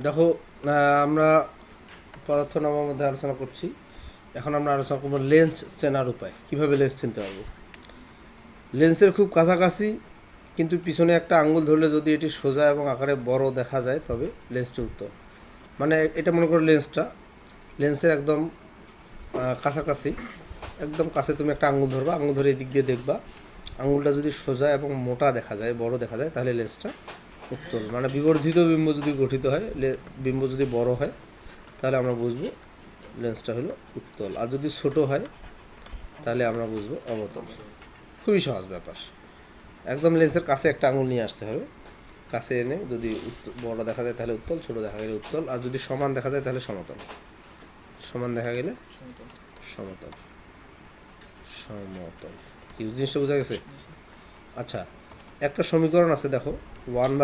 দেখো, আমরা পদার্থ নামের মধ্যে আলোচনা করছি। এখন আমরা আলোচনা করবো লেন্স চেনার উপায়, কিভাবে লেন্স চিনতে পারবো। লেন্সের খুব কাছাকাছি কিন্তু পিছনে একটা আঙ্গুল ধরলে যদি এটি সোজা এবং আকারে বড় দেখা যায় তবে লেন্সটি উত্তম। মানে এটা মনে করো লেন্সের একদম কাছাকাছি, একদম কাছে তুমি একটা আঙ্গুল ধরবা, আঙ্গুল ধরে এদিক দিয়ে দেখবা, আঙ্গুলটা যদি সোজা এবং মোটা দেখা যায়, বড় দেখা যায়, তাহলে লেন্সটা উত্তল। মানে বিবর্ধিত বিম্ব যদি গঠিত হয়, বিম্ব যদি বড় হয়, তাহলে আমরা বুঝবো লেন্সটা হলো উত্তল। আর যদি ছোট হয় তাহলে আমরা বুঝবো অবতল। খুবই সহজ ব্যাপার। একদম লেন্সের কাছে একটা আঙুল নিয়ে আসতে হবে, কাছে এনে যদি বড় দেখা যায় তাহলে উত্তল, ছোট দেখা গেলে উত্তল, আর যদি সমান দেখা যায় তাহলে সমতল, সমান দেখা গেলে সমতল। সমতল কি জিনিসটা বোঝা গেছে? আচ্ছা, একটা সমীকরণ আছে, দেখো, 1/v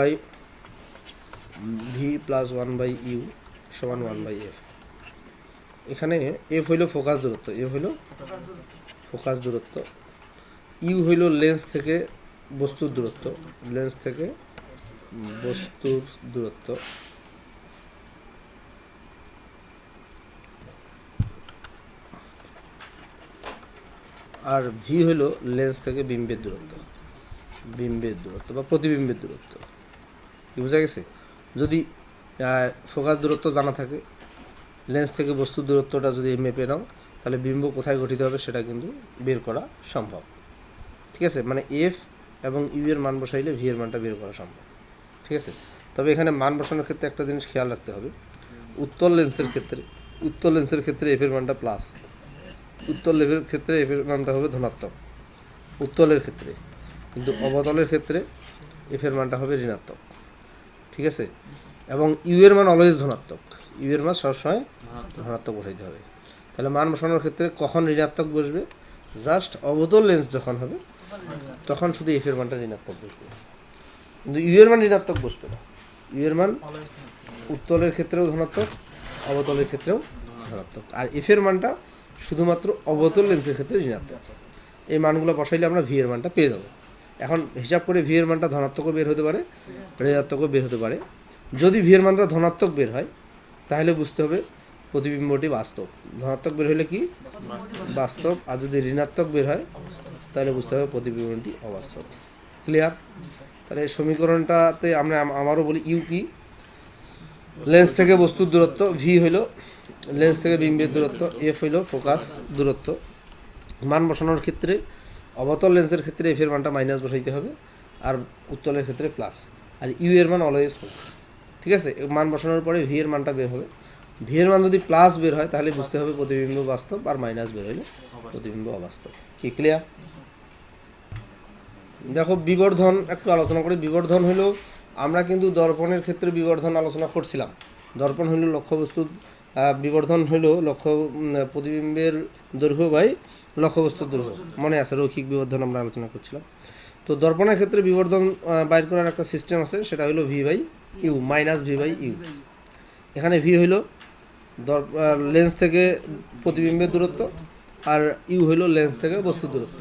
+ 1/u সমান 1/f। এখানে এফ হইল ফোকাস দূরত্ব, এফ হইল ফোকাস দূরত্ব, ইউ হইল লেন্স থেকে বস্তুর দূরত্ব, লেন্স থেকে বস্তুর দূরত্ব, আর ভি হইল লেন্স থেকে বিম্বের দূরত্ব, বিম্বের দূরত্ব বা প্রতিবিম্বের দূরত্ব। কি বোঝা গেছে? যদি ফোকাস দূরত্ব জানা থাকে, লেন্স থেকে বস্তুর দূরত্বটা যদি মেপে নাও, তাহলে বিম্ব কোথায় গঠিত হবে সেটা কিন্তু বের করা সম্ভব। ঠিক আছে? মানে এফ এবং ইউ এর মান বসাইলে ভি এর মানটা বের করা সম্ভব। ঠিক আছে? তবে এখানে মান বসানোর ক্ষেত্রে একটা জিনিস খেয়াল রাখতে হবে। উত্তল লেন্সের ক্ষেত্রে এফ এর মানটা প্লাস, উত্তল লেভের ক্ষেত্রে এফ এর মানটা হবে ধনাত্মক উত্তলের ক্ষেত্রে, কিন্তু অবতলের ক্ষেত্রে এফ এর মানটা হবে ঋণাত্মক। ঠিক আছে? এবং ইউ এর মান অলওয়েজ ধনাত্মক, ইউ এর মান সবসময় ধনাত্মক বসাইতে হবে। তাহলে মান বসানোর ক্ষেত্রে কখন ঋণাত্মক বসবে? জাস্ট অবতল লেন্স যখন হবে তখন শুধু এফ এর মানটা ঋণাত্মক বসবে, কিন্তু ইউ এর মান ঋণাত্মক বসবে না। ইউ এর মান উত্তলের ক্ষেত্রেও ধনাত্মক, অবতলের ক্ষেত্রেও ধনাত্মক, আর এফ এর মানটা শুধুমাত্র অবতল লেন্সের ক্ষেত্রে ঋণাত্মক। এই মানগুলো বসাইলে আমরা ভি এর মানটা পেয়ে যাবো। এখন হিসাব করে ভি এর মানটা ধনাত্মকও বের হতে পারে, ঋণাত্মকও বের হতে পারে। যদি ভি এর মানটা ধনাত্মক বের হয় তাহলে বুঝতে হবে প্রতিবিম্বটি বাস্তব। ধনাত্মক বের হলে কি বাস্তব, আর যদি ঋণাত্মক বের হয় তাহলে বুঝতে হবে প্রতিবিম্বটি অবাস্তব। ক্লিয়ার? তাহলে এই সমীকরণটাতে আমরা আমারও বলি ইউ কি? লেন্স থেকে বস্তুর দূরত্ব, ভি হইল লেন্স থেকে বিম্বের দূরত্ব, এফ হইল ফোকাস দূরত্ব। মান বসানোর ক্ষেত্রে অবতল লেন্সের ক্ষেত্রে এফ এর মানটা মাইনাস বসাইতে হবে, আর উত্তলের ক্ষেত্রে প্লাস, আর ইউ এর মান অলওয়েজ প্লাস। ঠিক আছে? মান বসানোর পরে ভি এর মানটা বের হবে। ভি এর মান যদি প্লাস বের হয় তাহলে বুঝতে হবে প্রতিবিম্ব বাস্তব, আর মাইনাস বের হইলে প্রতিবিম্ব অবাস্তব। কি ক্লিয়ার? দেখো, বিবর্ধন একটু আলোচনা করি। বিবর্ধন হলো, আমরা কিন্তু দর্পণের ক্ষেত্রে বিবর্ধন আলোচনা করছিলাম। দর্পণ হইল লক্ষ্যবস্তুর, বিবর্ধন হইল প্রতিবিম্বের দৈর্ঘ্য বাই লক্ষ্যবস্তুর দৈর্ঘ্য। মনে আছে? রৈখিক বিবর্ধন আমরা আলোচনা করছিলাম। তো দর্পণের ক্ষেত্রে বিবর্ধন বাইর করার একটা সিস্টেম আছে, সেটা হলো V by U, minus V by U. এখানে ভি হইল লেন্স থেকে প্রতিবিম্বের দূরত্ব, আর ইউ হইল লেন্স থেকে বস্তুর দূরত্ব,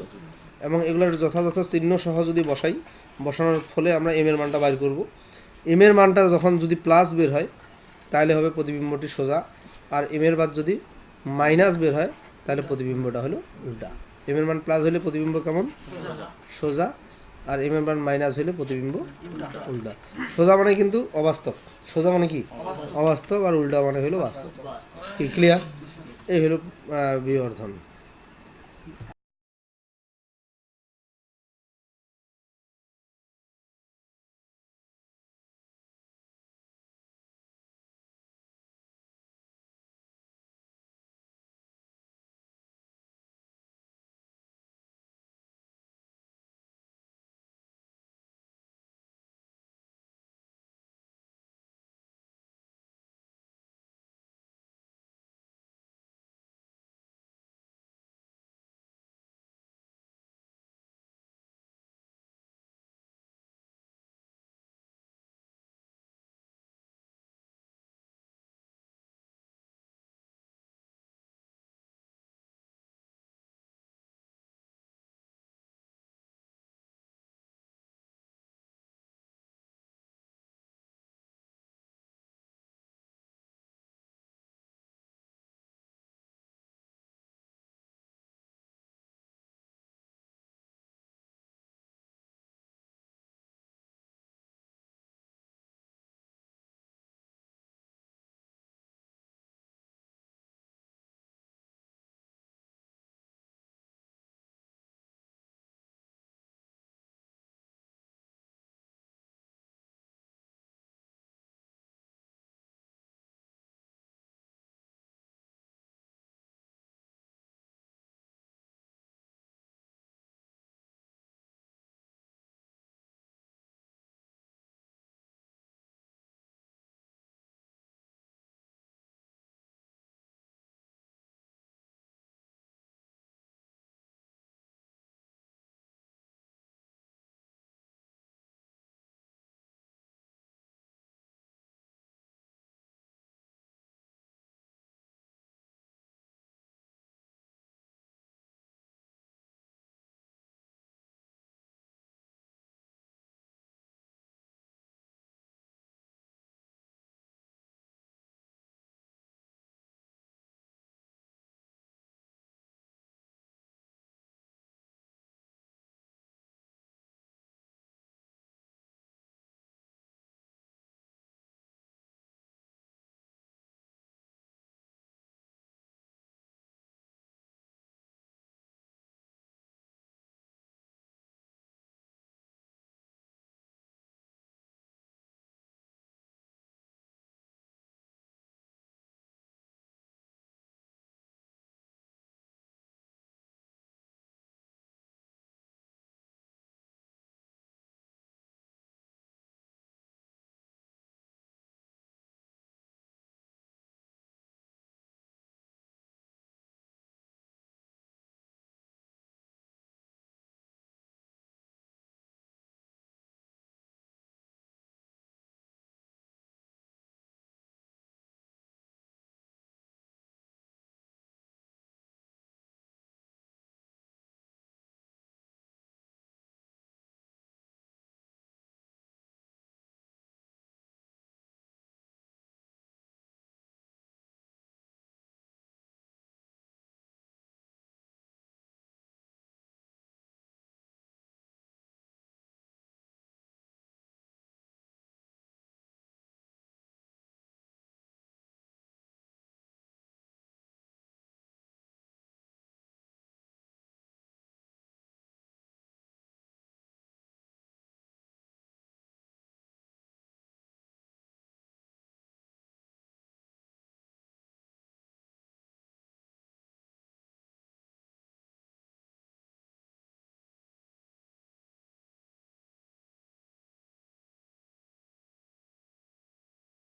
এবং এগুলোর যথাযথ চিহ্ন সহ যদি বসানোর ফলে আমরা এম এর মানটা বাইর করব। এম এর মানটা যখন যদি প্লাস বের হয় তাহলে হবে প্রতিবিম্বটি সোজা, আর এম এর বাদ যদি মাইনাস বের হয় তাহলে প্রতিবিম্বটা হলো উল্টা। এম এর মান প্লাস হলে প্রতিবিম্ব কেমন? সোজা, আর এম এর মান মাইনাস হলে প্রতিবিম্ব উল্টা। সোজা মানে কিন্তু অবাস্তব, সোজা মানে কি অবাস্তব, আর উল্টা মানে হলো বাস্তব। কি ক্লিয়ার? এই হলো বিবর্ধন।